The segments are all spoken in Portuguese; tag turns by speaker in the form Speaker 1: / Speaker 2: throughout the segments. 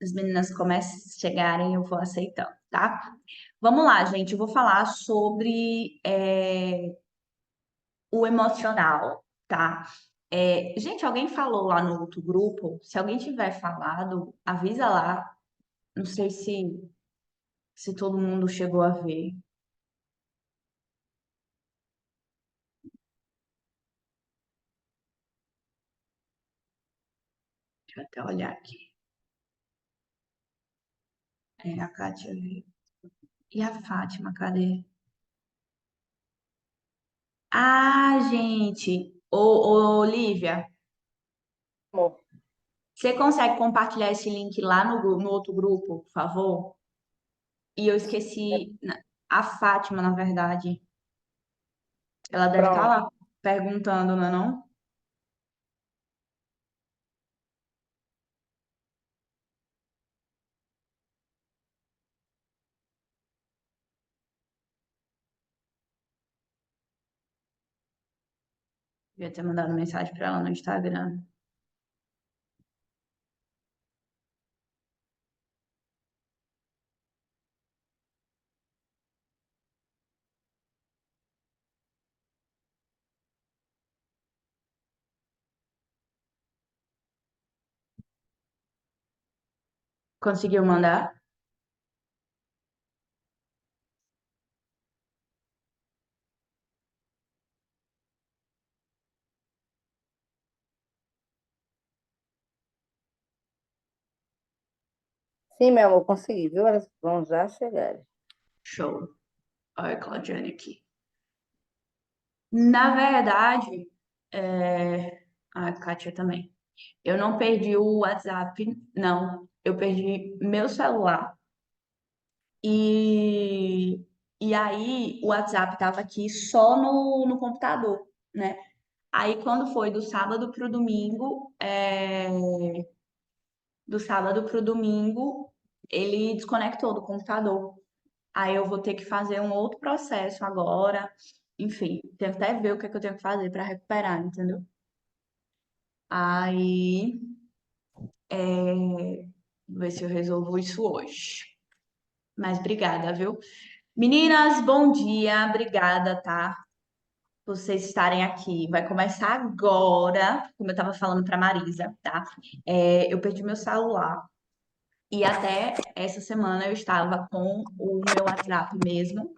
Speaker 1: As meninas começam a chegarem, eu vou aceitando, tá? Vamos lá, gente. Eu vou falar sobre o emocional, tá? Gente, alguém falou lá no outro grupo. Se alguém tiver falado, avisa lá. Não sei se todo mundo chegou a ver. Deixa eu até olhar aqui. A Kátia veio. E a Fátima, cadê? Ah, gente! Ô, Olivia,
Speaker 2: Amor,
Speaker 1: você consegue compartilhar esse link lá no outro grupo, por favor? E eu esqueci a Fátima, na verdade. Ela deve estar
Speaker 2: pronto.
Speaker 1: lá perguntando, não é não? Devia ter mandado mensagem para ela no Instagram. Conseguiu mandar?
Speaker 2: Sim, meu amor, consegui, viu? Elas vão já chegar.
Speaker 1: Show. Olha a Claudiane aqui. Na verdade, a Kátia também. Eu não perdi o WhatsApp, não. Eu perdi meu celular. E, e aí o WhatsApp estava aqui só no computador, né? Aí quando foi do sábado pro domingo, ele desconectou do computador. Aí eu vou ter que fazer um outro processo agora. Enfim, tenho que até ver o que é que eu tenho que fazer para recuperar, entendeu? Aí, vou ver se eu resolvo isso hoje. Mas obrigada, viu? Meninas, bom dia. Obrigada, tá? Por vocês estarem aqui. Vai começar agora, como eu estava falando para Marisa, tá? Eu perdi meu celular e até essa semana eu estava com o meu WhatsApp mesmo,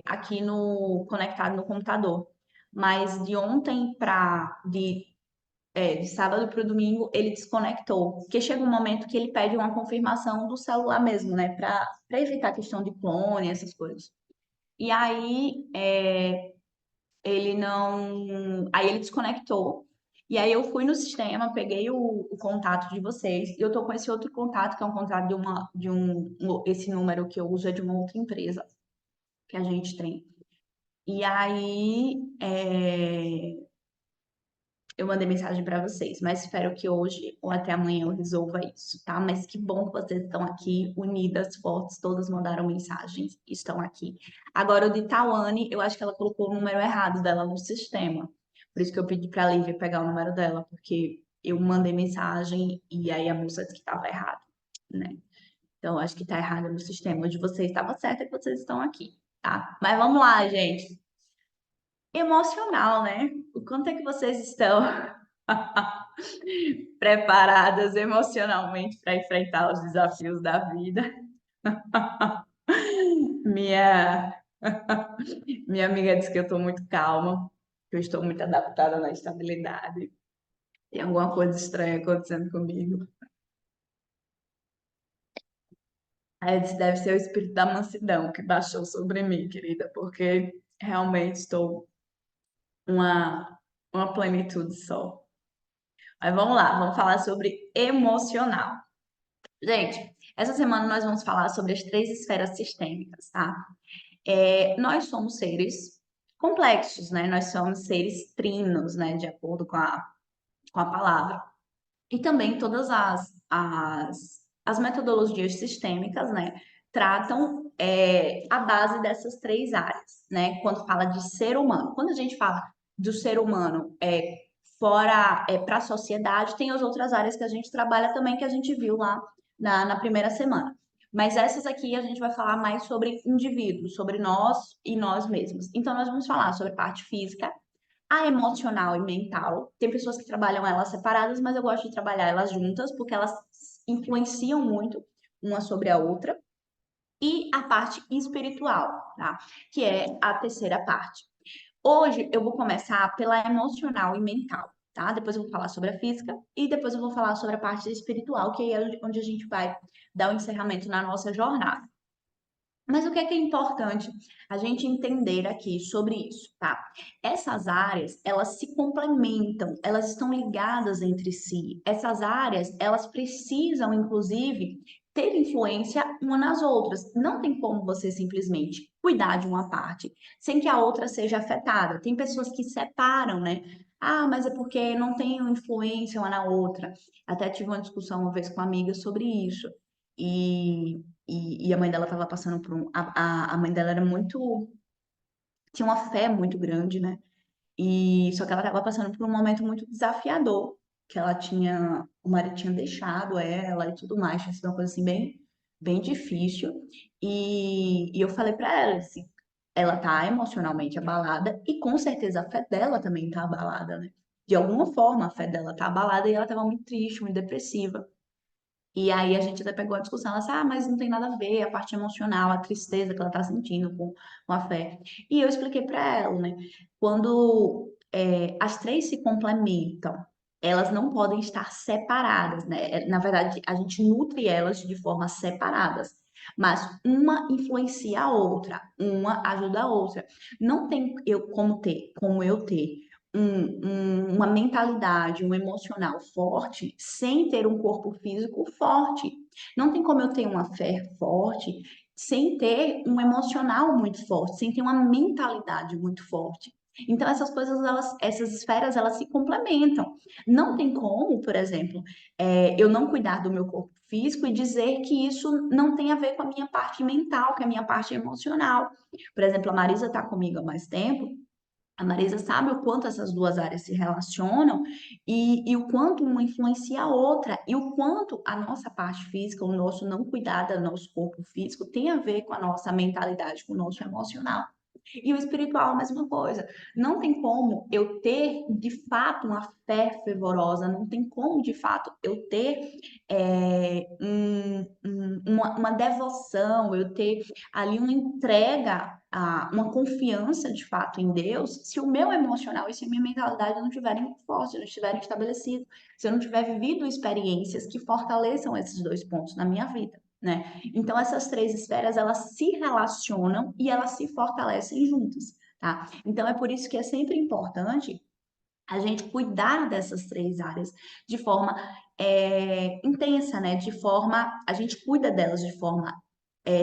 Speaker 1: aqui no conectado no computador. Mas de ontem para de sábado para o domingo ele desconectou, porque chega um momento que ele pede uma confirmação do celular mesmo, né? Para evitar a questão de clone, essas coisas. E aí ele não. Aí ele desconectou. E aí eu fui no sistema, peguei o contato de vocês, e eu tô com esse outro contato, que é um contato esse número que eu uso é de uma outra empresa que a gente tem. E aí eu mandei mensagem para vocês, mas espero que hoje ou até amanhã eu resolva isso, tá? Mas que bom que vocês estão aqui, unidas, fortes, todas mandaram mensagens, estão aqui. Agora, o de Tawane, eu acho que ela colocou o número errado dela no sistema. Por isso que eu pedi para a Lívia pegar o número dela, porque eu mandei mensagem e aí a moça disse que estava errado, né? Então, eu acho que está errado no sistema. O de vocês estava certo, é que vocês estão aqui, tá? Mas vamos lá, gente. Emocional, né? O quanto é que vocês estão preparadas emocionalmente para enfrentar os desafios da vida? Minha, minha amiga disse que eu estou muito calma, que eu estou muito adaptada na estabilidade. Tem alguma coisa estranha acontecendo comigo. Aí eu disse, deve ser o espírito da mansidão que baixou sobre mim, querida, porque realmente estou uma, uma plenitude só. Mas vamos lá, vamos falar sobre emocional. Gente, essa semana nós vamos falar sobre as três esferas sistêmicas, tá? Nós somos seres complexos, né? Nós somos seres trinos, né? De acordo com a palavra. E também todas as metodologias sistêmicas, né? Tratam a base dessas três áreas, né? Quando fala de ser humano. Quando a gente fala do ser humano fora para a sociedade, tem as outras áreas que a gente trabalha também, que a gente viu lá na primeira semana. Mas essas aqui a gente vai falar mais sobre indivíduos, sobre nós e nós mesmos. Então, nós vamos falar sobre a parte física, a emocional e mental. Tem pessoas que trabalham elas separadas, mas eu gosto de trabalhar elas juntas, porque elas influenciam muito uma sobre a outra. E a parte espiritual, tá? Que é a terceira parte. Hoje eu vou começar pela emocional e mental, tá? Depois eu vou falar sobre a física e depois eu vou falar sobre a parte espiritual, que é onde a gente vai dar o encerramento na nossa jornada. Mas o que é importante a gente entender aqui sobre isso, tá? Essas áreas, elas se complementam, elas estão ligadas entre si. Essas áreas, elas precisam, inclusive, ter influência uma nas outras. Não tem como você simplesmente cuidar de uma parte sem que a outra seja afetada. Tem pessoas que separam, né? Ah, mas é porque não tem influência uma na outra. Até tive uma discussão uma vez com uma amiga sobre isso. E a mãe dela estava passando por um. A mãe dela era muito. Tinha uma fé muito grande, né? E só que ela estava passando por um momento muito desafiador, que ela tinha. O marido tinha deixado ela e tudo mais, tinha sido uma coisa assim bem difícil. E eu falei para ela, assim, ela tá emocionalmente abalada e com certeza a fé dela também tá abalada, né? De alguma forma a fé dela tá abalada e ela estava muito triste, muito depressiva. E aí a gente até pegou a discussão, ela disse, ah, mas não tem nada a ver, a parte emocional, a tristeza que ela tá sentindo com a fé. E eu expliquei para ela, né? Quando as três se complementam, elas não podem estar separadas, né? Na verdade, a gente nutre elas de forma separadas. Mas uma influencia a outra, uma ajuda a outra. Não tem eu como eu ter uma mentalidade, um emocional forte sem ter um corpo físico forte. Não tem como eu ter uma fé forte sem ter um emocional muito forte, sem ter uma mentalidade muito forte. Então essas coisas, essas esferas, elas se complementam. Não tem como, por exemplo, eu não cuidar do meu corpo físico e dizer que isso não tem a ver com a minha parte mental, com a minha parte emocional. Por exemplo, a Marisa está comigo há mais tempo. A Marisa sabe o quanto essas duas áreas se relacionam e o quanto uma influencia a outra, e o quanto a nossa parte física, o nosso não cuidar do nosso corpo físico, tem a ver com a nossa mentalidade, com o nosso emocional. E o espiritual, a mesma coisa. Não tem como eu ter, de fato, uma fé fervorosa, não tem como, de fato, eu ter uma devoção, eu ter ali uma entrega, uma confiança, de fato, em Deus, se o meu emocional e se a minha mentalidade não estiverem fortes, não estiverem estabelecidos, se eu não tiver vivido experiências que fortaleçam esses dois pontos na minha vida, né? Então, essas três esferas, elas se relacionam e elas se fortalecem juntas, tá? Então, é por isso que é sempre importante a gente cuidar dessas três áreas de forma intensa, né? De forma, a gente cuida delas de forma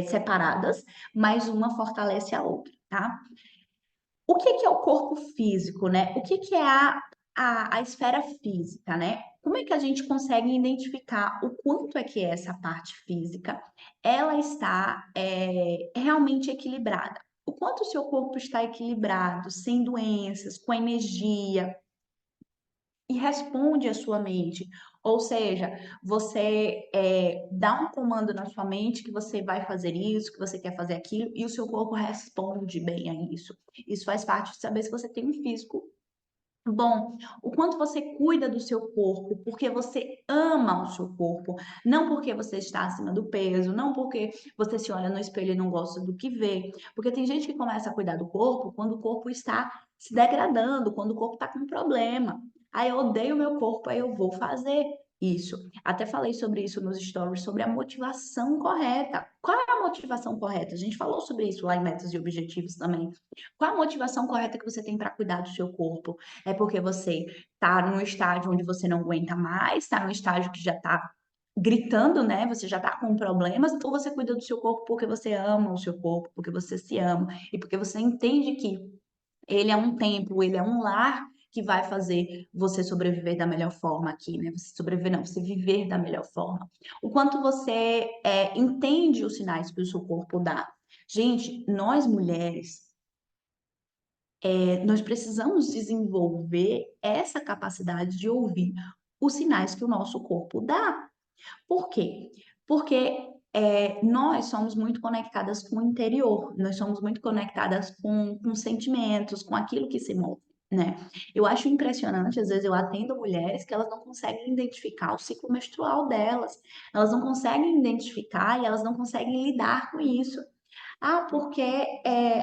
Speaker 1: separadas, mas uma fortalece a outra, tá? O que que é o corpo físico, né? O que que é a esfera física, né? Como é que a gente consegue identificar o quanto é que essa parte física ela está realmente equilibrada? O quanto o seu corpo está equilibrado, sem doenças, com energia, e responde à sua mente. Ou seja, você dá um comando na sua mente que você vai fazer isso, que você quer fazer aquilo, e o seu corpo responde bem a isso. Isso faz parte de saber se você tem um físico bom. O quanto você cuida do seu corpo, porque você ama o seu corpo, não porque você está acima do peso, não porque você se olha no espelho e não gosta do que vê. Porque tem gente que começa a cuidar do corpo quando o corpo está se degradando, quando o corpo está com problema. Aí eu odeio o meu corpo, aí eu vou fazer isso. Até falei sobre isso nos stories, sobre a motivação correta. Qual é a motivação correta? A gente falou sobre isso lá em Metas e Objetivos também. Qual a motivação correta que você tem para cuidar do seu corpo? É porque você está num estágio onde você não aguenta mais, está num estágio que já está gritando, né? Você já está com problemas, ou você cuida do seu corpo porque você ama o seu corpo, porque você se ama e porque você entende que ele é um templo, ele é um lar que vai fazer você sobreviver da melhor forma aqui, né? Você sobreviver, não, você viver da melhor forma. O quanto você entende os sinais que o seu corpo dá. Gente, nós mulheres, Nós precisamos desenvolver essa capacidade de ouvir os sinais que o nosso corpo dá. Por quê? Porque nós somos muito conectadas com o interior, nós somos muito conectadas com sentimentos, com aquilo que se move, né? Eu acho impressionante, às vezes eu atendo mulheres que elas não conseguem identificar o ciclo menstrual delas, elas não conseguem identificar e elas não conseguem lidar com isso. Ah, porque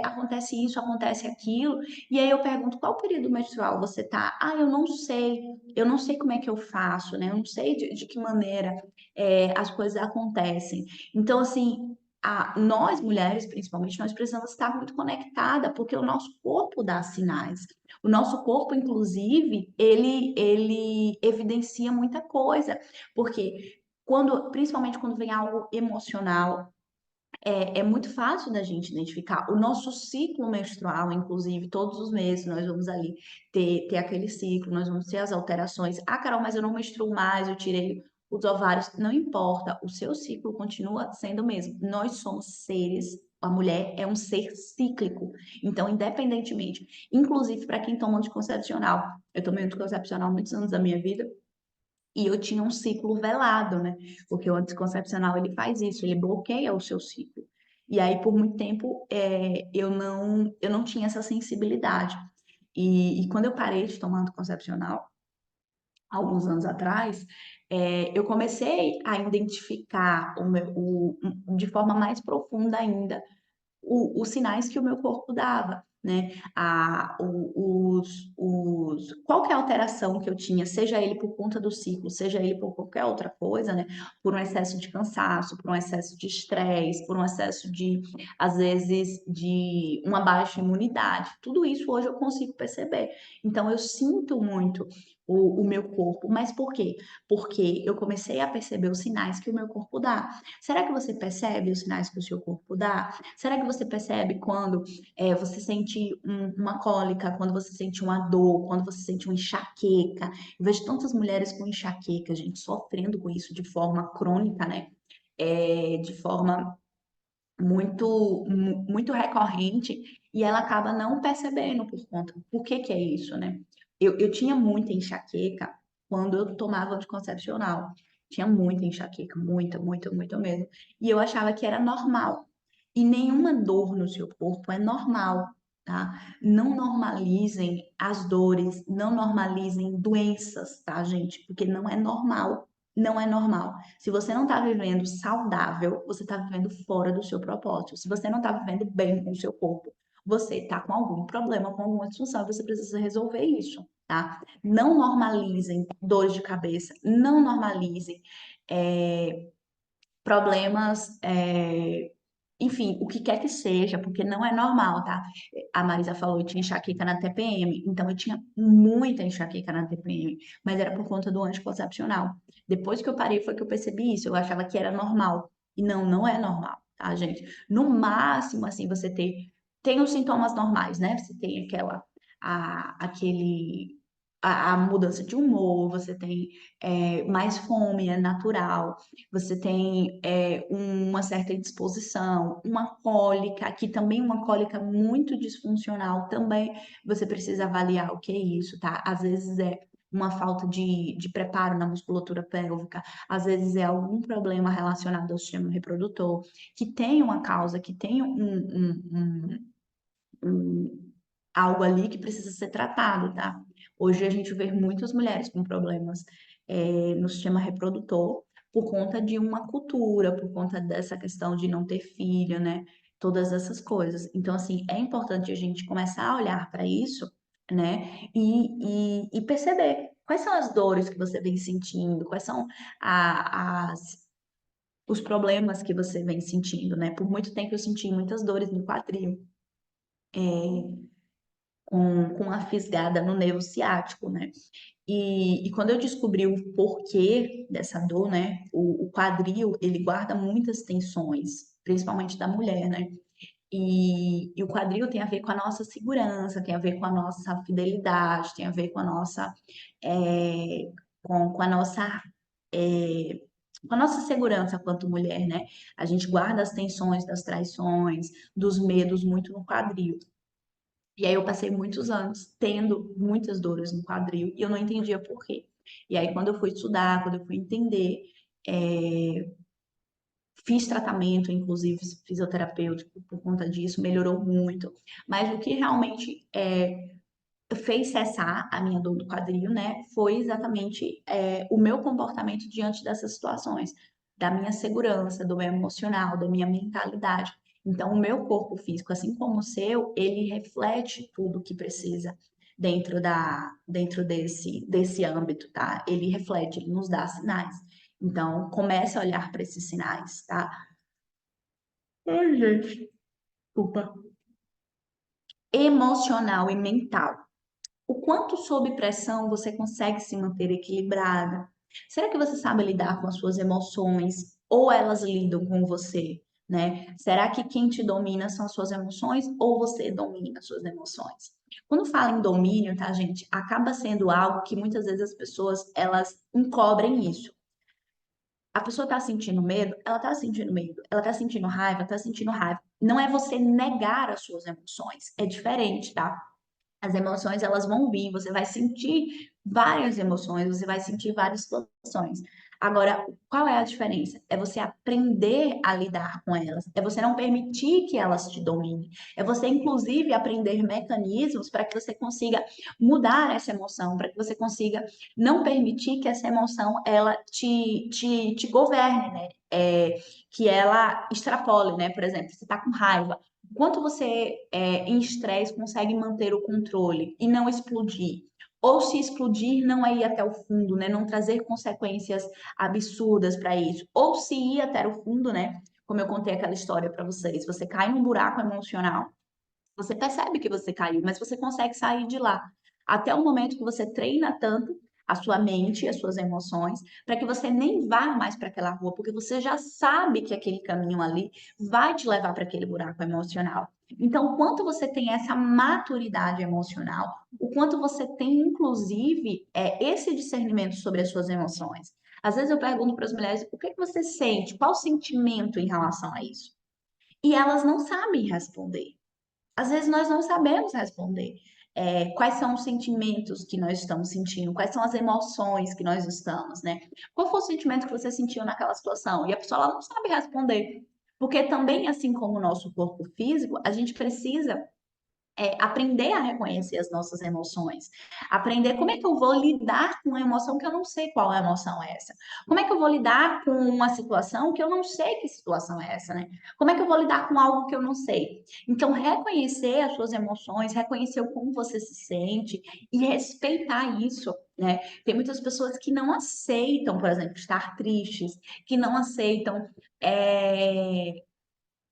Speaker 1: acontece isso, acontece aquilo. E aí eu pergunto, qual período menstrual você tá? Ah, eu não sei como é que eu faço, né? Eu não sei de que maneira as coisas acontecem. Então, assim, nós mulheres, principalmente, nós precisamos estar muito conectada, porque o nosso corpo dá sinais. O nosso corpo, inclusive, ele evidencia muita coisa, porque principalmente quando vem algo emocional, é muito fácil da gente identificar. O nosso ciclo menstrual, inclusive, todos os meses nós vamos ali ter aquele ciclo, nós vamos ter as alterações. Ah, Carol, mas eu não menstruo mais, eu tirei os ovários. Não importa, o seu ciclo continua sendo o mesmo. Nós somos seres, a mulher é um ser cíclico. Então, independentemente, inclusive para quem toma anticoncepcional, eu tomei anticoncepcional há muitos anos da minha vida. E eu tinha um ciclo velado, né? Porque o anticoncepcional ele faz isso, ele bloqueia o seu ciclo. E aí, por muito tempo, eu não tinha essa sensibilidade. E quando eu parei de tomar anticoncepcional, alguns anos atrás, eu comecei a identificar de forma mais profunda ainda os sinais que o meu corpo dava, né? Qualquer alteração que eu tinha, seja ele por conta do ciclo, seja ele por qualquer outra coisa, né? Por um excesso de cansaço, por um excesso de estresse, por um excesso de, às vezes, de uma baixa imunidade. Tudo isso hoje eu consigo perceber. Então, eu sinto muito o meu corpo. Mas por quê? Porque eu comecei a perceber os sinais que o meu corpo dá. Será que você percebe os sinais que o seu corpo dá? Será que você percebe quando você sente uma cólica, quando você sente uma dor, quando você sente uma enxaqueca? Eu vejo tantas mulheres com enxaqueca, gente, sofrendo com isso de forma crônica, né? De forma muito recorrente, e ela acaba não percebendo por conta. Por que que é isso, né? Eu tinha muita enxaqueca quando eu tomava anticoncepcional. Tinha muita enxaqueca, muita, muita, muita mesmo. E eu achava que era normal. E nenhuma dor no seu corpo é normal, tá? Não normalizem as dores, não normalizem doenças, tá, gente? Porque não é normal. Não é normal. Se você não está vivendo saudável, você está vivendo fora do seu propósito. Se você não está vivendo bem com o seu corpo, você está com algum problema, com alguma disfunção, você precisa resolver isso, tá? Não normalizem dores de cabeça, não normalizem é, problemas, enfim, o que quer que seja, porque não é normal, tá? A Marisa falou que tinha enxaqueca na TPM, então eu tinha muita enxaqueca na TPM, mas era por conta do anticoncepcional. Depois que eu parei foi que eu percebi isso, eu achava que era normal. E não, não é normal, tá, gente? No máximo, assim, tem os sintomas normais, né? Você tem aquele, a mudança de humor, você tem mais fome, é natural, você tem uma certa indisposição, uma cólica, que também é uma cólica muito disfuncional, também você precisa avaliar o que é isso, tá? Às vezes é uma falta de preparo na musculatura pélvica, às vezes é algum problema relacionado ao sistema reprodutor, que tem uma causa, que tem algo ali que precisa ser tratado, tá? Hoje a gente vê muitas mulheres com problemas no sistema reprodutor por conta de uma cultura, por conta dessa questão de não ter filho, né? Todas essas coisas. Então, assim, é importante a gente começar a olhar para isso, né? E perceber quais são as dores que você vem sentindo, quais são os problemas que você vem sentindo, né? Por muito tempo eu senti muitas dores no quadril. Com a fisgada no nervo ciático, né? E quando eu descobri o porquê dessa dor, né? O quadril, ele guarda muitas tensões, principalmente da mulher, né? E o quadril tem a ver com a nossa segurança, tem a ver com a nossa fidelidade, tem a ver com a nossa, é, com a nossa, é, com a nossa segurança quanto mulher, né? A gente guarda as tensões das traições, dos medos muito no quadril. E aí eu passei muitos anos tendo muitas dores no quadril e eu não entendia por quê. E aí quando eu fui estudar, quando eu fui entender, é, fiz tratamento, inclusive fisioterapêutico por conta disso, melhorou muito. Mas o que realmente fez cessar a minha dor do quadril, né, foi exatamente o meu comportamento diante dessas situações, da minha segurança, do meu emocional, da minha mentalidade. Então, o meu corpo físico, assim como o seu, ele reflete tudo que precisa dentro desse âmbito, tá? Ele reflete, ele nos dá sinais. Então, comece a olhar para esses sinais, tá? Ai, gente, desculpa. Emocional e mental. O quanto sob pressão você consegue se manter equilibrada? Será que você sabe lidar com as suas emoções ou elas lidam com você, né? Será que quem te domina são as suas emoções ou você domina as suas emoções? Quando fala em domínio, tá, gente, acaba sendo algo que muitas vezes as pessoas elas encobrem isso. A pessoa tá sentindo medo, ela tá sentindo medo. Ela tá sentindo raiva, tá sentindo raiva. Não é você negar as suas emoções, é diferente, tá? As emoções, elas vão vir, você vai sentir várias emoções, você vai sentir várias situações. Agora, qual é a diferença? É você aprender a lidar com elas, é você não permitir que elas te dominem, é você, inclusive, aprender mecanismos para que você consiga mudar essa emoção, para que você consiga não permitir que essa emoção, ela te governe, né? Que ela extrapole, né? Por exemplo, você está com raiva, quanto você, em estresse, consegue manter o controle e não explodir? Ou se explodir, não é ir até o fundo, né? Não trazer consequências absurdas para isso. Ou se ir até o fundo, né? Como eu contei aquela história para vocês, você cai num buraco emocional, você percebe que você caiu, mas você consegue sair de lá. Até o momento que você treina tanto a sua mente, as suas emoções, para que você nem vá mais para aquela rua, porque você já sabe que aquele caminho ali vai te levar para aquele buraco emocional. Então, o quanto você tem essa maturidade emocional, o quanto você tem, inclusive, esse discernimento sobre as suas emoções. Às vezes eu pergunto para as mulheres, o que que você sente? Qual o sentimento em relação a isso? E elas não sabem responder. Às vezes nós não sabemos responder. Quais são os sentimentos que nós estamos sentindo, quais são as emoções que nós estamos, né? Qual foi o sentimento que você sentiu naquela situação? E a pessoa ela não sabe responder. Porque também, assim como o nosso corpo físico, a gente precisa aprender a reconhecer as nossas emoções, aprender como é que eu vou lidar com uma emoção que eu não sei qual emoção é essa, como é que eu vou lidar com uma situação que eu não sei que situação é essa, né? Como é que eu vou lidar com algo que eu não sei? Então, reconhecer as suas emoções, reconhecer o como você se sente e respeitar isso, né? Tem muitas pessoas que não aceitam, por exemplo, estar tristes, que não aceitam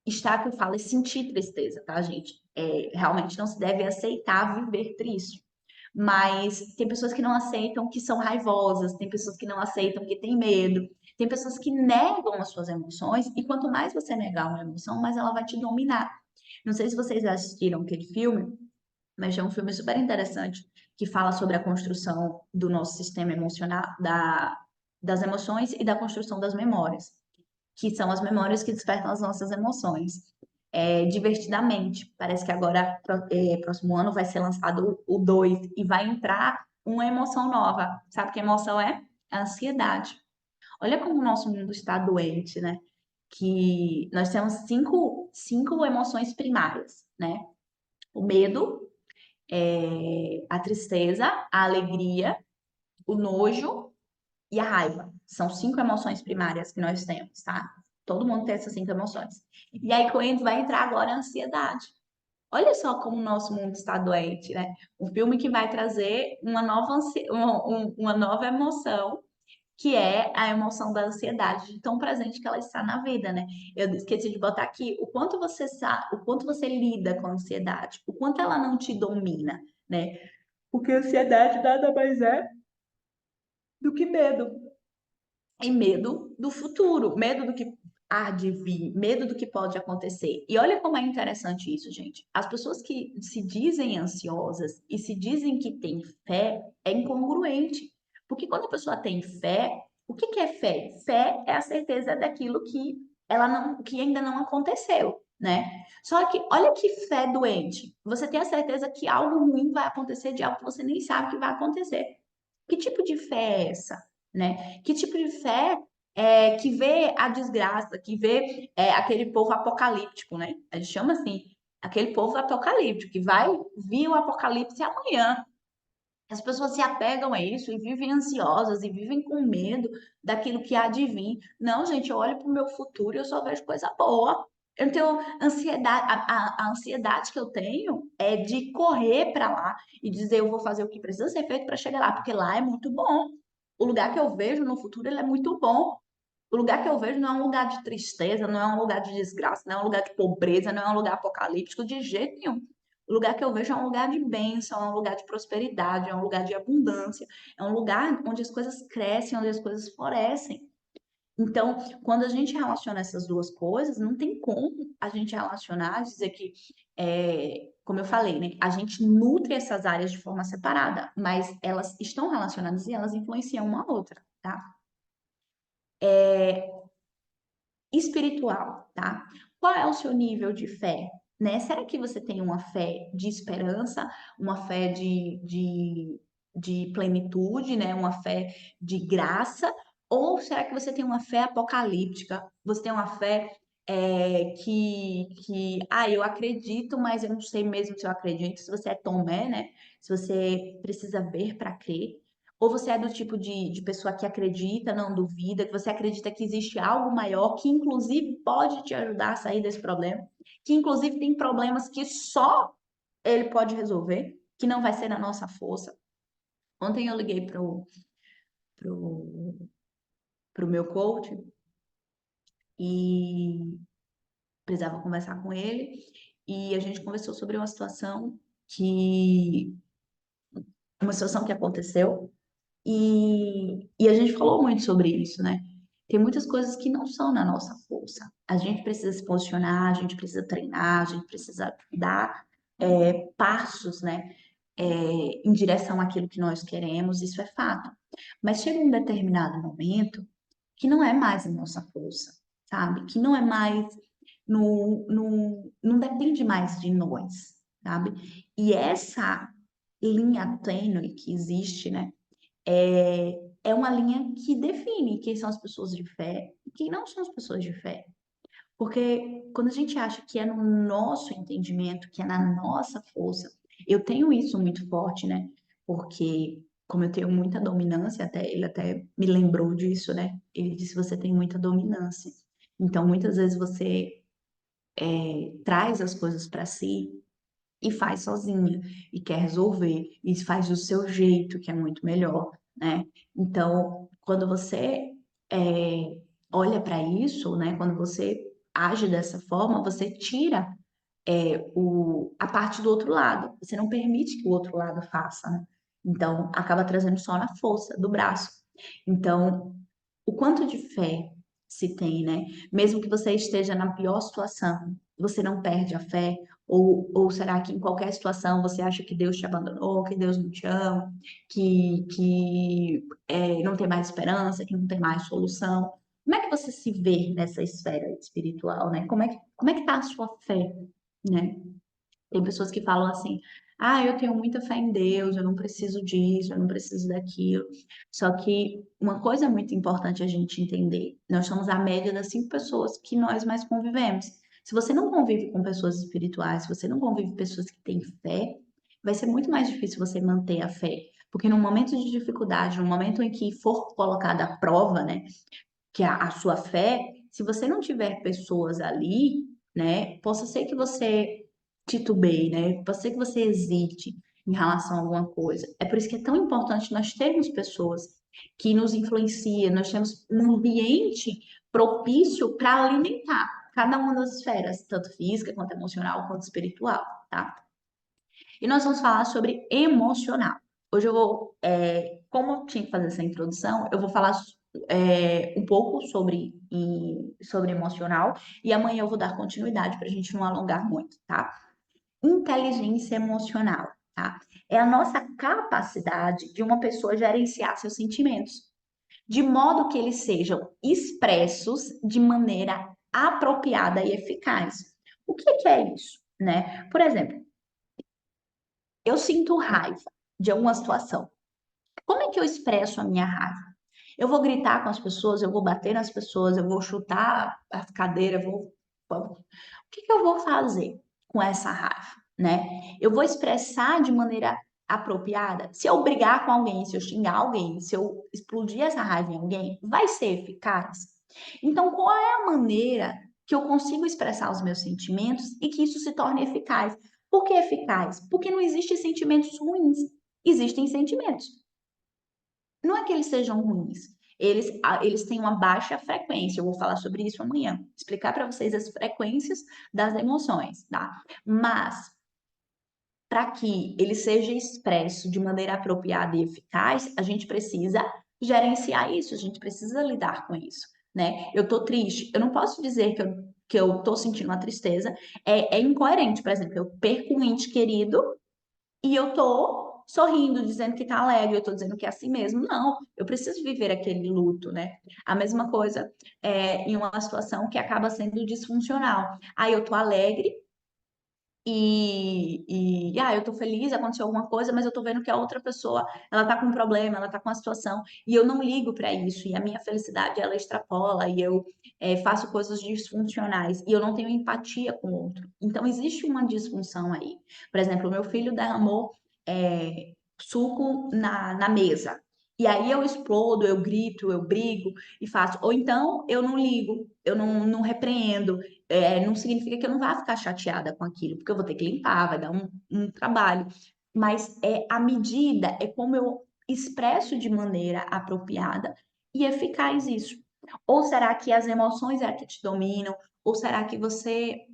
Speaker 1: estar que eu falo é sentir tristeza, tá, gente? Realmente não se deve aceitar viver triste. Mas tem pessoas que não aceitam que são raivosas, tem pessoas que não aceitam que têm medo, tem pessoas que negam as suas emoções, e quanto mais você negar uma emoção, mais ela vai te dominar. Não sei se vocês já assistiram aquele filme, mas é um filme super interessante que fala sobre a construção do nosso sistema emocional, das emoções e da construção das memórias, que são as memórias que despertam as nossas emoções. Divertidamente. Parece que agora, próximo ano, vai ser lançado o 2 e vai entrar uma emoção nova. Sabe que emoção é? A ansiedade. Olha como o nosso mundo está doente, né? Que nós temos cinco emoções primárias, né? O medo, a tristeza, a alegria, o nojo e a raiva. São cinco emoções primárias que nós temos, tá? Todo mundo tem essas cinco emoções. E aí, quando vai entrar agora a ansiedade. Olha só como o nosso mundo está doente, né? Um filme que vai trazer uma nova emoção, que é a emoção da ansiedade, de tão presente que ela está na vida, né? Eu esqueci de botar aqui o quanto você sabe, o quanto você lida com a ansiedade, o quanto ela não te domina, né? Porque a ansiedade nada mais é do que medo. E medo do futuro, medo do que há de vir, medo do que pode acontecer. E olha como é interessante isso, gente. As pessoas que se dizem ansiosas e se dizem que têm fé é incongruente. Porque quando a pessoa tem fé, o que que é fé? Fé é a certeza daquilo que ela não, que ainda não aconteceu, né? Só que olha que fé doente. Você tem a certeza que algo ruim vai acontecer de algo que você nem sabe que vai acontecer. Que tipo de fé é essa, né? Que tipo de fé é que vê a desgraça, que vê aquele povo apocalíptico, né? A gente chama assim, aquele povo apocalíptico, que vai vir o apocalipse amanhã. As pessoas se apegam a isso e vivem ansiosas e vivem com medo daquilo que há de vir. Não, gente, eu olho para o meu futuro e eu só vejo coisa boa. Eu não tenho ansiedade, a ansiedade que eu tenho é de correr para lá e dizer eu vou fazer o que precisa ser feito para chegar lá, porque lá é muito bom. O lugar que eu vejo no futuro ele é muito bom. O lugar que eu vejo não é um lugar de tristeza, não é um lugar de desgraça, não é um lugar de pobreza, não é um lugar apocalíptico de jeito nenhum. O lugar que eu vejo é um lugar de bênção, é um lugar de prosperidade, é um lugar de abundância, é um lugar onde as coisas crescem, onde as coisas florescem. Então, quando a gente relaciona essas duas coisas, não tem como a gente relacionar, dizer que, como eu falei, né, a gente nutre essas áreas de forma separada, mas elas estão relacionadas e elas influenciam uma a outra, tá? Espiritual, tá? Qual é o seu nível de fé? Né? Será que você tem uma fé de esperança, uma fé de plenitude, né? Uma fé de graça? Ou será que você tem uma fé apocalíptica? Você tem uma fé eu acredito, mas eu não sei mesmo se eu acredito. Se você é Tomé, né? Se você precisa ver para crer. Ou você é do tipo de pessoa que acredita, não duvida, que você acredita que existe algo maior, que inclusive pode te ajudar a sair desse problema, que inclusive tem problemas que só ele pode resolver, que não vai ser na nossa força. Ontem eu liguei pro, pro meu coach e precisava conversar com ele, e a gente conversou sobre uma situação que aconteceu. E a gente falou muito sobre isso, né? Tem muitas coisas que não são na nossa força. A gente precisa se posicionar, a gente precisa treinar, a gente precisa dar passos, né? Em direção àquilo que nós queremos, isso é fato. Mas chega um determinado momento que não é mais a nossa força, sabe? Que não é mais, não depende mais de nós, sabe? E essa linha tênue que existe, né? É uma linha que define quem são as pessoas de fé e quem não são as pessoas de fé. Porque quando a gente acha que é no nosso entendimento, que é na nossa força, eu tenho isso muito forte, né? Porque como eu tenho muita dominância, ele até me lembrou disso, né? Ele disse, você tem muita dominância. Então, muitas vezes você traz as coisas para si e faz sozinha, e quer resolver, e faz do seu jeito, que é muito melhor, né? Então, quando você olha para isso, né? Quando você age dessa forma, você tira a parte do outro lado. Você não permite que o outro lado faça, né? Então, acaba trazendo só na força do braço. Então, o quanto de fé se tem, né? Mesmo que você esteja na pior situação, você não perde a fé? Ou será que em qualquer situação você acha que Deus te abandonou, que Deus não te ama, que não tem mais esperança, que não tem mais solução? Como é que você se vê nessa esfera espiritual, né? Como é que tá a sua fé, né? Tem pessoas que falam assim: ah, eu tenho muita fé em Deus, eu não preciso disso, eu não preciso daquilo. Só que uma coisa muito importante a gente entender: nós somos a média das 5 pessoas que nós mais convivemos. Se você não convive com pessoas espirituais, se você não convive com pessoas que têm fé, vai ser muito mais difícil você manter a fé. Porque num momento de dificuldade, num momento em que for colocada à prova, né, que é a sua fé, se você não tiver pessoas ali, né, possa ser que você titubeie, né, possa ser que você hesite em relação a alguma coisa. É por isso que é tão importante nós termos pessoas que nos influenciam, nós temos um ambiente propício para alimentar cada uma das esferas, tanto física quanto emocional quanto espiritual, tá? E nós vamos falar sobre emocional. Hoje eu vou, como eu tinha que fazer essa introdução, eu vou falar um pouco sobre emocional e amanhã eu vou dar continuidade para a gente não alongar muito, tá? Inteligência emocional, tá? É a nossa capacidade de uma pessoa gerenciar seus sentimentos, de modo que eles sejam expressos de maneira apropriada e eficaz. O que que é isso, né? Por exemplo, eu sinto raiva de alguma situação. Como é que eu expresso a minha raiva? Eu vou gritar com as pessoas, eu vou bater nas pessoas, eu vou chutar as cadeiras, o que que eu vou fazer com essa raiva, né? Eu vou expressar de maneira apropriada. Se eu brigar com alguém, se eu xingar alguém, se eu explodir essa raiva em alguém, vai ser eficaz? Então, qual é a maneira que eu consigo expressar os meus sentimentos e que isso se torne eficaz? Por que eficaz? Porque não existem sentimentos ruins, existem sentimentos. Não é que eles sejam ruins. Eles têm uma baixa frequência. Eu vou falar sobre isso amanhã. Explicar para vocês as frequências das emoções, tá? Mas, para que ele seja expresso de maneira apropriada e eficaz, a gente precisa gerenciar isso, a gente precisa lidar com isso, né? Eu tô triste, eu não posso dizer que eu tô sentindo uma tristeza. É incoerente, por exemplo, eu perco um ente querido e eu tô sorrindo, dizendo que tá alegre, eu tô dizendo que é assim mesmo. Não, eu preciso viver aquele luto, né? A mesma coisa em uma situação que acaba sendo disfuncional. Aí eu tô alegre eu tô feliz, aconteceu alguma coisa, mas eu tô vendo que a outra pessoa, ela tá com um problema, ela tá com uma situação, e eu não ligo para isso, e a minha felicidade, ela extrapola, e eu faço coisas disfuncionais, e eu não tenho empatia com o outro. Então, existe uma disfunção aí. Por exemplo, o meu filho derramou suco na mesa, e aí eu explodo, eu grito, eu brigo, e faço. Ou então, eu não ligo, eu não repreendo, não significa que eu não vá ficar chateada com aquilo, porque eu vou ter que limpar, vai dar um trabalho. Mas a medida é como eu expresso de maneira apropriada e eficaz isso. Ou será que as emoções é que te dominam? Ou será que você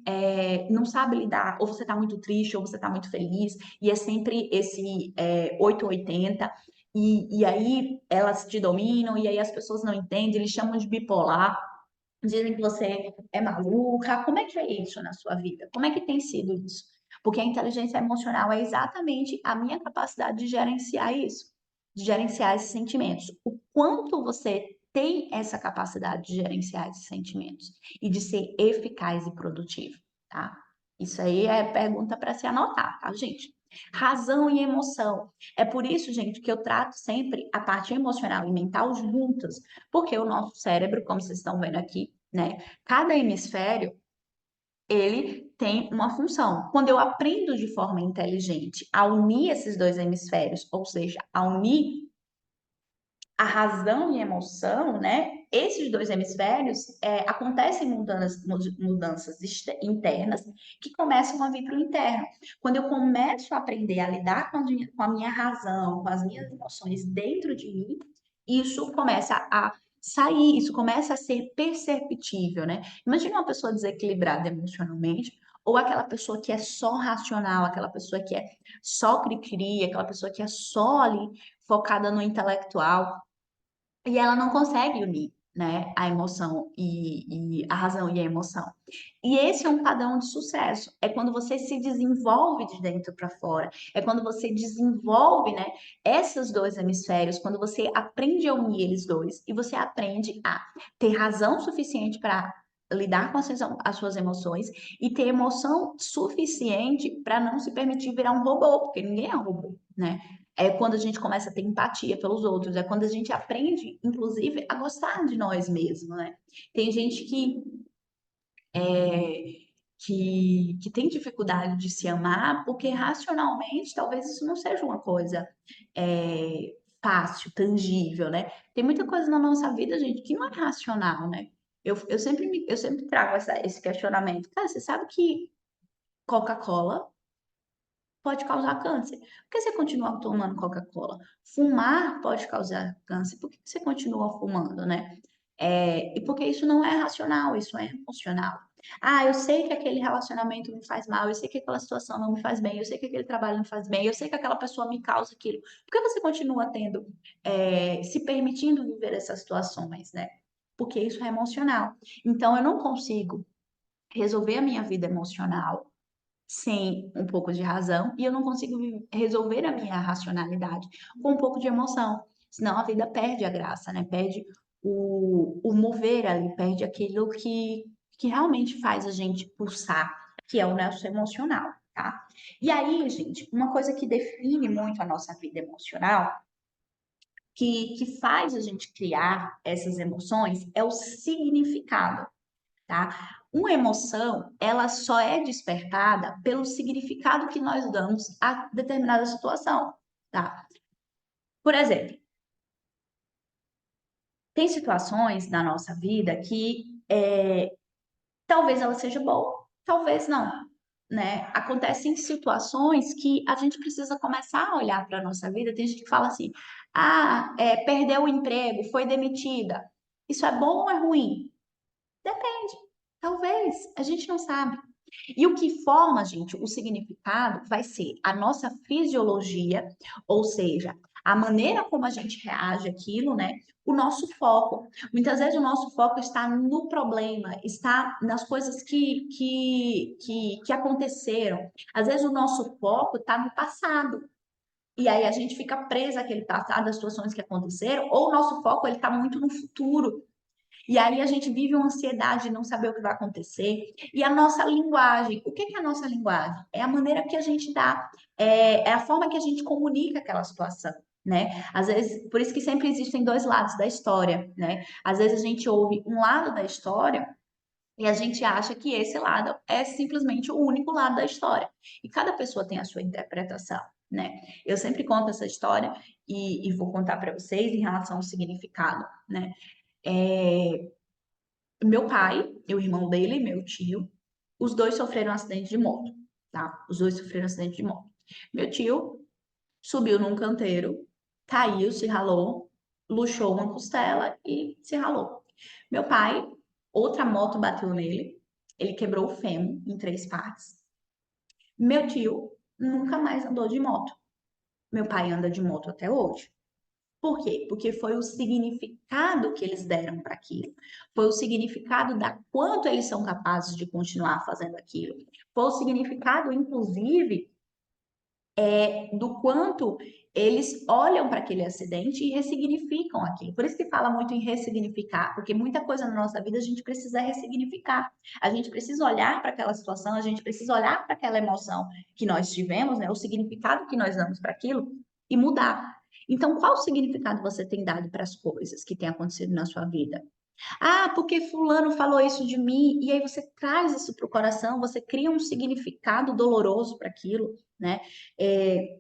Speaker 1: não sabe lidar? Ou você está muito triste, ou você está muito feliz, e é sempre esse 8 ou 80, e aí elas te dominam, e aí as pessoas não entendem, eles chamam de bipolar. Dizem que você é maluca. Como é que é isso na sua vida? Como é que tem sido isso? Porque a inteligência emocional é exatamente a minha capacidade de gerenciar isso, de gerenciar esses sentimentos. O quanto você tem essa capacidade de gerenciar esses sentimentos e de ser eficaz e produtivo, tá? Isso aí é pergunta para se anotar, tá, gente? Razão e emoção. É por isso, gente, que eu trato sempre a parte emocional e mental juntas, porque o nosso cérebro, como vocês estão vendo aqui, né? Cada hemisfério, ele tem uma função. Quando eu aprendo de forma inteligente a unir esses dois hemisférios, ou seja, a unir a razão e a emoção, né? Esses dois hemisférios acontecem mudanças internas que começam a vir para o interno. Quando eu começo a aprender a lidar com a minha razão, com as minhas emoções dentro de mim, isso começa a sair, isso começa a ser perceptível, né? Imagina uma pessoa desequilibrada emocionalmente, ou aquela pessoa que é só racional, aquela pessoa que é só cri-cri, aquela pessoa que é só ali focada no intelectual e ela não consegue unir, né, a emoção e a razão e a emoção. E esse é um padrão de sucesso. É quando você se desenvolve de dentro para fora. É quando você desenvolve, né, esses dois hemisférios, quando você aprende a unir eles dois e você aprende a ter razão suficiente para lidar com as suas emoções e ter emoção suficiente para não se permitir virar um robô, porque ninguém é um robô, né? É quando a gente começa a ter empatia pelos outros, é quando a gente aprende, inclusive, a gostar de nós mesmos, né? Tem gente que tem dificuldade de se amar porque racionalmente talvez isso não seja uma coisa fácil, tangível, né? Tem muita coisa na nossa vida, gente, que não é racional, né? Eu sempre trago esse questionamento. Cara, você sabe que Coca-Cola pode causar câncer. Por que você continua tomando Coca-Cola? Fumar pode causar câncer. Por que você continua fumando, né? E porque isso não é racional, isso é emocional. Ah, eu sei que aquele relacionamento me faz mal, eu sei que aquela situação não me faz bem, eu sei que aquele trabalho não me faz bem, eu sei que aquela pessoa me causa aquilo. Por que você continua se permitindo viver essas situações, né? Porque isso é emocional. Então, eu não consigo resolver a minha vida emocional sem um pouco de razão e eu não consigo resolver a minha racionalidade com um pouco de emoção. Senão a vida perde a graça, né? Perde o mover ali, perde aquilo que realmente faz a gente pulsar. que é o nosso emocional, tá? E aí, gente, uma coisa que define muito a nossa vida emocional, que faz a gente criar essas emoções, é o significado, tá? Uma emoção, ela só é despertada pelo significado que nós damos a determinada situação, tá? Por exemplo, tem situações na nossa vida que talvez ela seja boa, talvez não, né? Acontecem situações que a gente precisa começar a olhar para a nossa vida. Tem gente que fala assim: perdeu o emprego, foi demitida. Isso é bom ou é ruim? Depende. Talvez, a gente não sabe. E o que forma, gente, o significado vai ser a nossa fisiologia, ou seja, a maneira como a gente reage àquilo, né? O nosso foco. Muitas vezes o nosso foco está no problema, está nas coisas que aconteceram. Às vezes o nosso foco está no passado. E aí a gente fica presa àquele passado, às situações que aconteceram, ou o nosso foco ele está muito no futuro. E aí a gente vive uma ansiedade de não saber o que vai acontecer. E a nossa linguagem, o que é a nossa linguagem? É a maneira que a gente dá, é a forma que a gente comunica aquela situação, né? Às vezes, por isso que sempre existem dois lados da história, né? Às vezes a gente ouve um lado da história e a gente acha que esse lado é simplesmente o único lado da história. E cada pessoa tem a sua interpretação, né? Eu sempre conto essa história e vou contar para vocês em relação ao significado, né? É, meu pai, o irmão dele e meu tio, os dois sofreram um acidente de moto, tá? Os dois sofreram um acidente de moto. Meu tio subiu num canteiro, caiu, se ralou, luxou uma costela e se ralou. Meu pai, outra moto bateu nele, ele quebrou o fêmur em três partes. Meu tio nunca mais andou de moto. Meu pai anda de moto até hoje. Por quê? Porque foi o significado que eles deram para aquilo. Foi o significado da quanto eles são capazes de continuar fazendo aquilo. Foi o significado, inclusive, do quanto eles olham para aquele acidente e ressignificam aquilo. Por isso que fala muito em ressignificar, porque muita coisa na nossa vida a gente precisa ressignificar. A gente precisa olhar para aquela situação, a gente precisa olhar para aquela emoção que nós tivemos, né, o significado que nós damos para aquilo e mudar. Então, qual significado você tem dado para as coisas que têm acontecido na sua vida? Ah, porque fulano falou isso de mim, e aí você traz isso para o coração, você cria um significado doloroso para aquilo, né? É,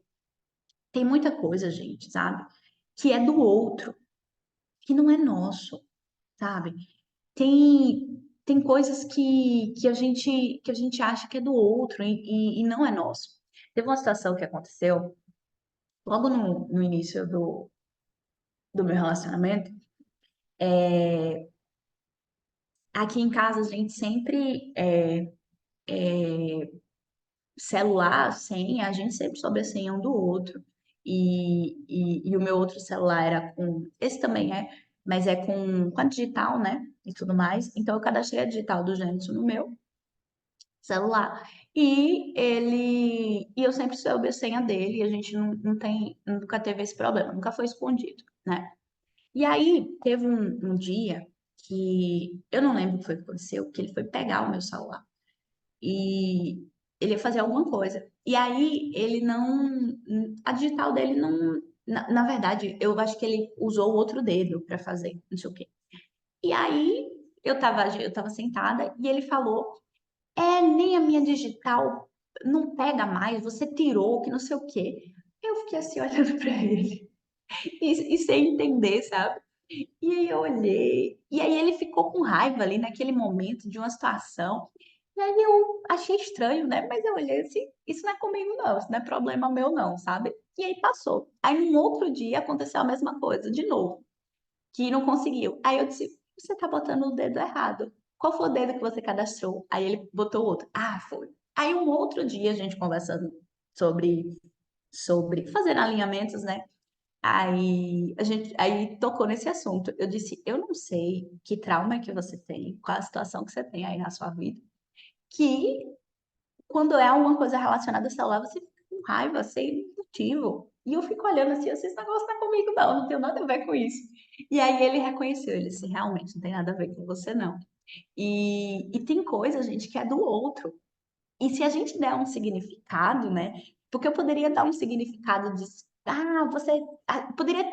Speaker 1: tem muita coisa, gente, sabe? Que é do outro, que não é nosso, sabe? Tem coisas que a gente acha que é do outro e não é nosso. Teve uma situação que aconteceu logo no início do meu relacionamento. Aqui em casa a gente sempre celular, senha, a gente sempre soube a senha um do outro. E o meu outro celular era com. Esse também é, mas é com a digital, né? E tudo mais. Então eu cadastrei a digital do Gênesis no meu celular. E eu sempre soube a senha dele, e a gente não tem, nunca teve esse problema, nunca foi escondido, né? E aí teve um dia que eu não lembro o que foi que aconteceu, que ele foi pegar o meu celular e ele ia fazer alguma coisa. E aí ele não, a digital dele não, na verdade, eu acho que ele usou o outro dedo para fazer, não sei o quê. E aí eu tava sentada e ele falou: nem a minha digital não pega mais, você tirou, que não sei o quê. Eu fiquei assim olhando para ele e sem entender, sabe? E aí eu olhei, e aí ele ficou com raiva ali naquele momento de uma situação. E aí eu achei estranho, né? Mas eu olhei assim, isso não é comigo não, isso não é problema meu não, sabe? E aí passou. Aí no outro dia aconteceu a mesma coisa, de novo, que não conseguiu. Aí eu disse, você tá botando o dedo errado. Qual foi o dedo que você cadastrou? Aí ele botou o outro. Ah, foi. Aí um outro dia a gente conversando sobre fazer alinhamentos, né? Aí a gente aí tocou nesse assunto. Eu disse, eu não sei que trauma é que você tem, qual a situação que você tem aí na sua vida, que quando é alguma coisa relacionada ao celular, você fica com raiva, sem motivo. E eu fico olhando assim, esse negócio não é comigo, não, não tem nada a ver com isso. E aí ele reconheceu, ele disse, realmente, não tem nada a ver com você, não. E tem coisa, gente, que é do outro. E se a gente der um significado, né? Porque eu poderia dar um significado de, você poderia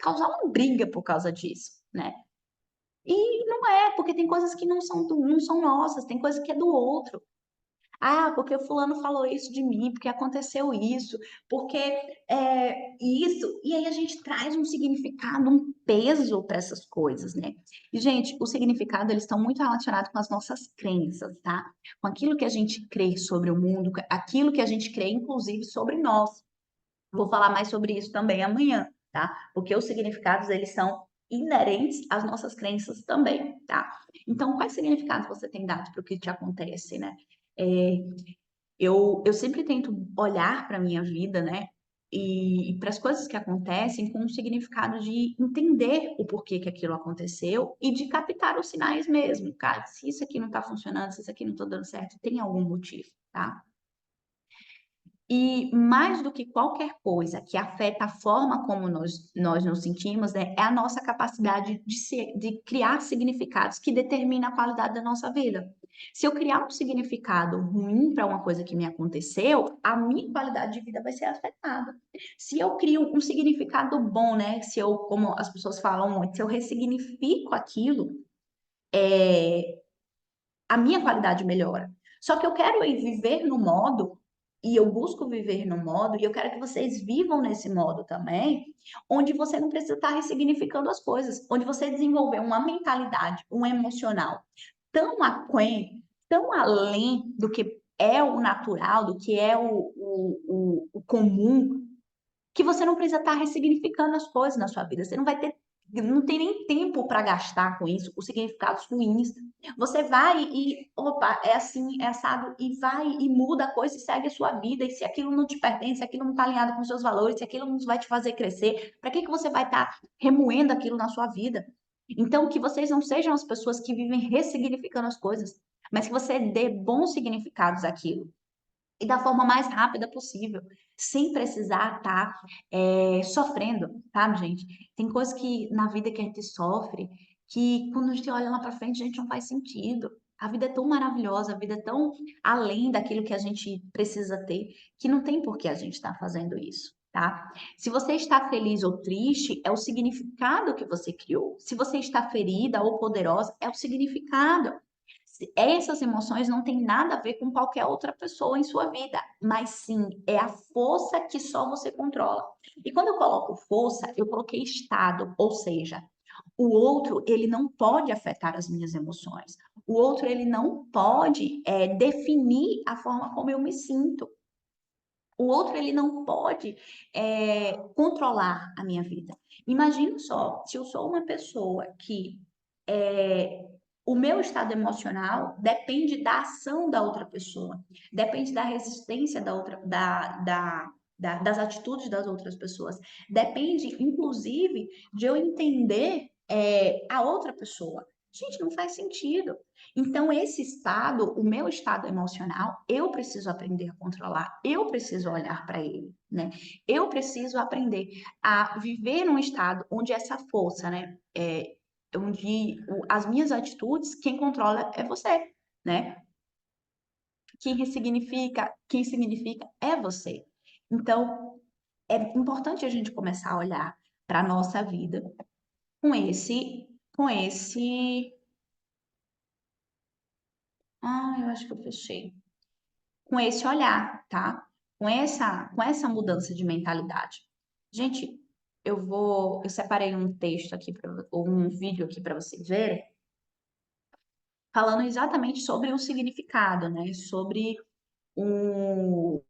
Speaker 1: causar uma briga por causa disso, né? E não é, porque tem coisas que não são nossas, tem coisa que é do outro. Porque o fulano falou isso de mim, porque aconteceu isso, porque isso. E aí a gente traz um significado, um peso para essas coisas, né? E, gente, o significado, eles estão muito relacionados com as nossas crenças, tá? Com aquilo que a gente crê sobre o mundo, aquilo que a gente crê, inclusive, sobre nós. Vou falar mais sobre isso também amanhã, tá? Porque os significados, eles são inerentes às nossas crenças também, tá? Então, quais significados você tem dado para o que te acontece, né? É, eu sempre tento olhar para a minha vida, né? E para as coisas que acontecem com o significado de entender o porquê que aquilo aconteceu e de captar os sinais mesmo, cara. Se isso aqui não está funcionando, se isso aqui não está dando certo, tem algum motivo, tá? E mais do que qualquer coisa que afeta a forma como nós nos sentimos, né, é a nossa capacidade de criar significados que determina a qualidade da nossa vida. Se eu criar um significado ruim para uma coisa que me aconteceu, a minha qualidade de vida vai ser afetada. Se eu crio um significado bom, né? Se eu, como as pessoas falam muito, se eu ressignifico aquilo, a minha qualidade melhora. Só que eu quero viver no modo, e eu busco viver no modo, e eu quero que vocês vivam nesse modo também, onde você não precisa estar ressignificando as coisas, onde você desenvolver uma mentalidade, um emocional tão aquém, tão além do que é o natural, do que é o comum, que você não precisa estar ressignificando as coisas na sua vida. Você não vai ter, não tem nem tempo para gastar com isso, os significados ruins. Você vai e, opa, é assim, é assado, e vai e muda a coisa e segue a sua vida. E se aquilo não te pertence, se aquilo não está alinhado com os seus valores, se aquilo não vai te fazer crescer, para que você vai estar remoendo aquilo na sua vida? Então, que vocês não sejam as pessoas que vivem ressignificando as coisas, mas que você dê bons significados àquilo e da forma mais rápida possível, sem precisar estar sofrendo, sabe, gente? Tem coisas que na vida que a gente sofre que quando a gente olha lá para frente, a gente não faz sentido. A vida é tão maravilhosa, a vida é tão além daquilo que a gente precisa ter, que não tem por que a gente estar fazendo isso, tá? Se você está feliz ou triste, é o significado que você criou. Se você está ferida ou poderosa, é o significado. Essas emoções não têm nada a ver com qualquer outra pessoa em sua vida, mas sim é a força que só você controla. E quando eu coloco força, eu coloquei estado, ou seja, o outro ele não pode afetar as minhas emoções. O outro ele não pode definir a forma como eu me sinto. O outro ele não pode controlar a minha vida. Imagina só, se eu sou uma pessoa que é, o meu estado emocional depende da ação da outra pessoa, depende da resistência da outra, das atitudes das outras pessoas, depende, inclusive, de eu entender a outra pessoa. Gente, não faz sentido. Então, esse estado, o meu estado emocional, eu preciso aprender a controlar, eu preciso olhar para ele, né? Eu preciso aprender a viver num estado onde essa força, né? Onde as minhas atitudes, quem controla é você, né? Quem significa é você. Então, é importante a gente começar a olhar para a nossa vida com esse. Eu acho que eu fechei. Com esse olhar, tá? Com essa mudança de mentalidade. Gente, eu separei um texto aqui, ou um vídeo aqui para vocês verem, falando exatamente sobre o significado, né? O,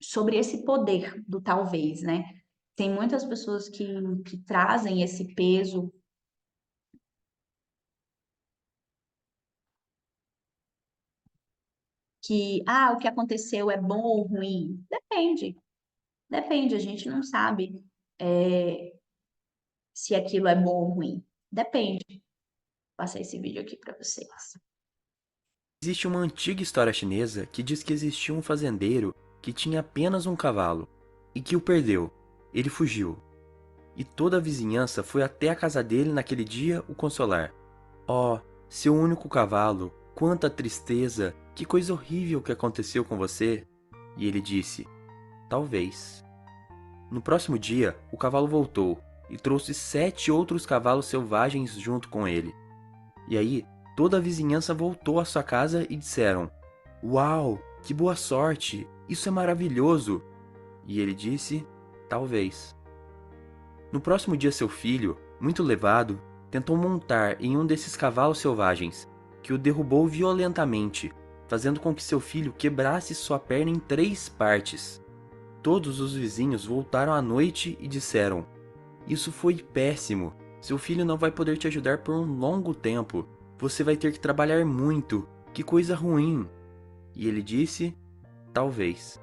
Speaker 1: sobre esse poder do talvez, né? Tem muitas pessoas que trazem esse peso que, o que aconteceu é bom ou ruim. Depende, a gente não sabe é, se aquilo é bom ou ruim. Depende. Vou passar esse vídeo aqui para vocês.
Speaker 3: Existe uma antiga história chinesa que diz que existiu um fazendeiro que tinha apenas um cavalo e que o perdeu. Ele fugiu. E toda a vizinhança foi até a casa dele naquele dia o consolar. Oh, seu único cavalo, quanta tristeza, que coisa horrível que aconteceu com você. E ele disse: talvez. No próximo dia, o cavalo voltou e trouxe 7 outros cavalos selvagens junto com ele. E aí, toda a vizinhança voltou à sua casa e disseram: uau, que boa sorte! Isso é maravilhoso! E ele disse: talvez. No próximo dia, seu filho, muito levado, tentou montar em um desses cavalos selvagens, que o derrubou violentamente, fazendo com que seu filho quebrasse sua perna em 3 partes. Todos os vizinhos voltaram à noite e disseram: isso foi péssimo. Seu filho não vai poder te ajudar por um longo tempo. Você vai ter que trabalhar muito. Que coisa ruim. E ele disse: talvez.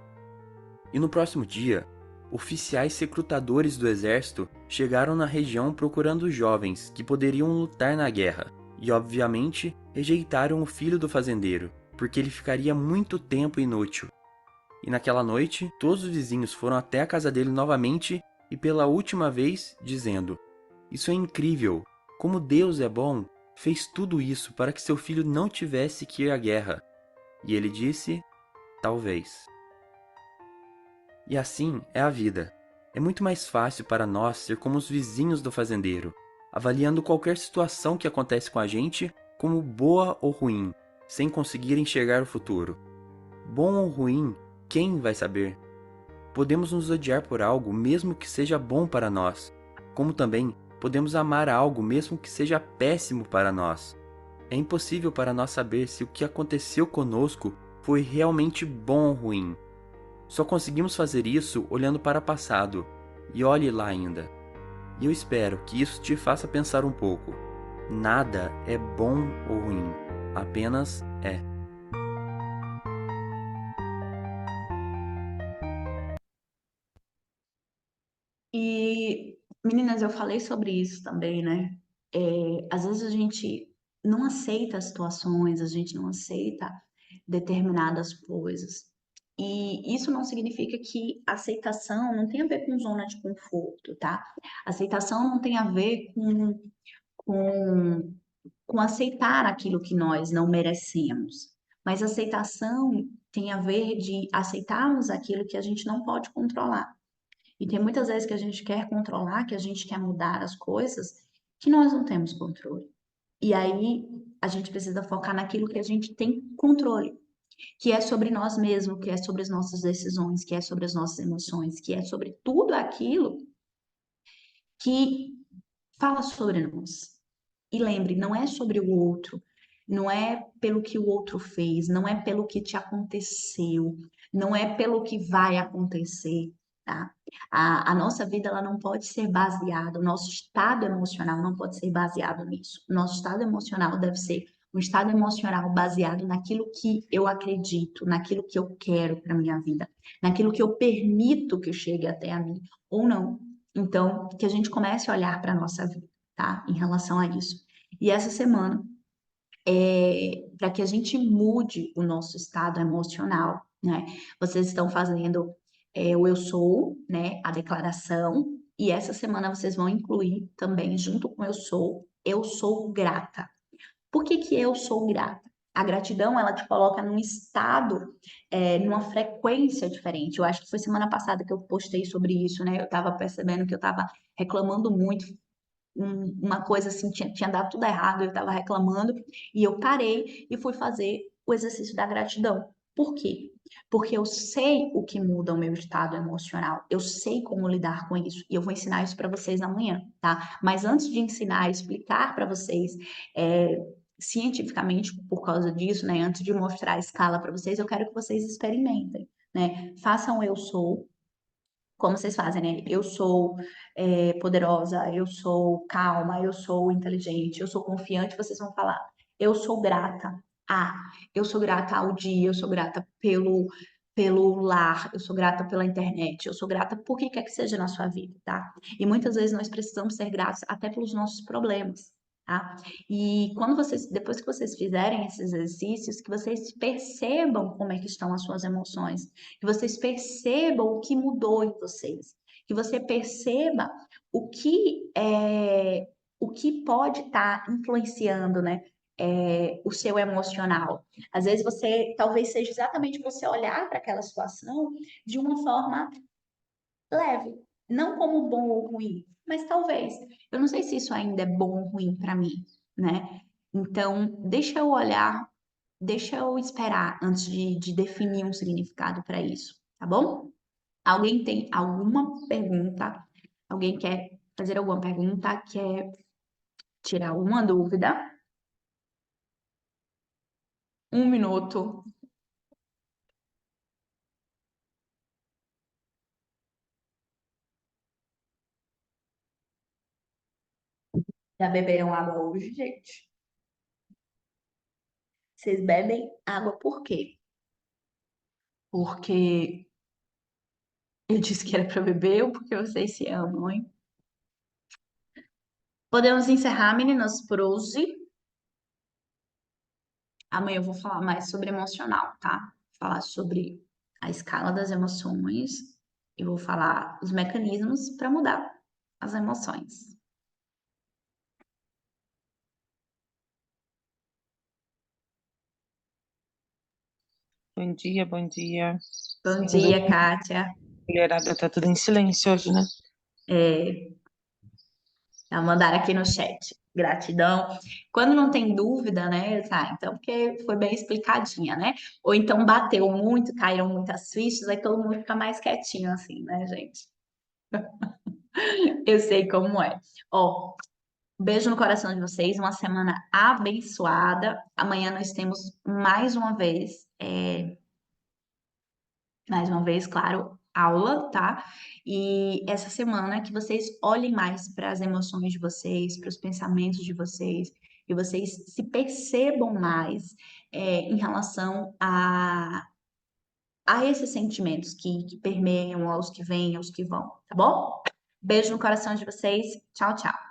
Speaker 3: E no próximo dia, oficiais recrutadores do exército chegaram na região procurando jovens que poderiam lutar na guerra. E obviamente rejeitaram o filho do fazendeiro, porque ele ficaria muito tempo inútil. E naquela noite, todos os vizinhos foram até a casa dele novamente e pela última vez, dizendo: isso é incrível! Como Deus é bom! Fez tudo isso para que seu filho não tivesse que ir à guerra. E ele disse: talvez. E assim é a vida. É muito mais fácil para nós ser como os vizinhos do fazendeiro, avaliando qualquer situação que acontece com a gente como boa ou ruim, sem conseguir enxergar o futuro. Bom ou ruim, quem vai saber? Podemos nos odiar por algo mesmo que seja bom para nós, como também podemos amar algo mesmo que seja péssimo para nós. É impossível para nós saber se o que aconteceu conosco foi realmente bom ou ruim. Só conseguimos fazer isso olhando para o passado, e olhe lá ainda. E eu espero que isso te faça pensar um pouco. Nada é bom ou ruim, apenas é.
Speaker 1: E, meninas, eu falei sobre isso também, né? Às vezes a gente não aceita as situações, a gente não aceita determinadas coisas. E isso não significa que aceitação não tem a ver com zona de conforto, tá? Aceitação não tem a ver com, com aceitar aquilo que nós não merecemos. Mas aceitação tem a ver de aceitarmos aquilo que a gente não pode controlar. E tem muitas vezes que a gente quer controlar, que a gente quer mudar as coisas, que nós não temos controle. E aí a gente precisa focar naquilo que a gente tem controle, que é sobre nós mesmos, que é sobre as nossas decisões, que é sobre as nossas emoções, que é sobre tudo aquilo que fala sobre nós. E lembre, não é sobre o outro, não é pelo que o outro fez, não é pelo que te aconteceu, não é pelo que vai acontecer, tá? A nossa vida ela não pode ser baseada, o nosso estado emocional não pode ser baseado nisso. O nosso estado emocional deve ser um estado emocional baseado naquilo que eu acredito, naquilo que eu quero para minha vida, naquilo que eu permito que chegue até a mim ou não. Então, que a gente comece a olhar para a nossa vida, tá? Em relação a isso. E essa semana, para que a gente mude o nosso estado emocional, né? Vocês estão fazendo o eu sou, né? A declaração. E essa semana vocês vão incluir também, junto com eu sou grata. Por que que eu sou grata? A gratidão, ela te coloca num estado, numa frequência diferente. Eu acho que foi semana passada que eu postei sobre isso, né? Eu tava percebendo que eu tava reclamando muito, uma coisa assim, tinha dado tudo errado, eu tava reclamando, e eu parei e fui fazer o exercício da gratidão. Por quê? Porque eu sei o que muda o meu estado emocional, eu sei como lidar com isso, e eu vou ensinar isso para vocês amanhã, tá? Mas antes de ensinar, explicar para vocês, é, cientificamente por causa disso, né? Antes de mostrar a escala para vocês, eu quero que vocês experimentem, né? Façam eu sou, como vocês fazem, né? Eu sou poderosa, eu sou calma, eu sou inteligente, eu sou confiante, vocês vão falar. Eu sou grata a, eu sou grata ao dia, eu sou grata pelo lar, eu sou grata pela internet, eu sou grata por que quer que seja na sua vida, tá? E muitas vezes nós precisamos ser gratos até pelos nossos problemas, tá? E quando vocês, depois que vocês fizerem esses exercícios, que vocês percebam como é que estão as suas emoções, que vocês percebam o que mudou em vocês, que você perceba o que pode estar influenciando, né? o seu emocional. Às vezes talvez seja exatamente você olhar para aquela situação de uma forma leve, não como bom ou ruim, mas talvez. Eu não sei se isso ainda é bom ou ruim para mim, né? Então, deixa eu olhar, deixa eu esperar antes de definir um significado para isso, tá bom? Alguém tem alguma pergunta? Alguém quer fazer alguma pergunta? Quer tirar alguma dúvida? 1 minuto. Já beberam água hoje, gente? Vocês bebem água por quê? Porque eu disse que era para beber ou porque vocês se amam, hein? Podemos encerrar, meninas, por hoje. Amanhã eu vou falar mais sobre emocional, tá? Falar sobre a escala das emoções. Eu vou falar os mecanismos para mudar as emoções.
Speaker 4: Bom dia, bom dia.
Speaker 1: Bom dia, Kátia.
Speaker 4: Mulherada tá tudo em silêncio hoje, né?
Speaker 1: Já mandaram aqui no chat. Gratidão. Quando não tem dúvida, né? Tá, então, porque foi bem explicadinha, né? Ou então bateu muito, caíram muitas fichas, aí todo mundo fica mais quietinho, assim, né, gente? Eu sei como é. Ó, beijo no coração de vocês, uma semana abençoada. Amanhã nós temos mais uma vez, claro, aula, tá? E essa semana que vocês olhem mais para as emoções de vocês, para os pensamentos de vocês, e vocês se percebam mais em relação a esses sentimentos que permeiam aos que vêm, aos que vão, tá bom? Beijo no coração de vocês. Tchau, tchau.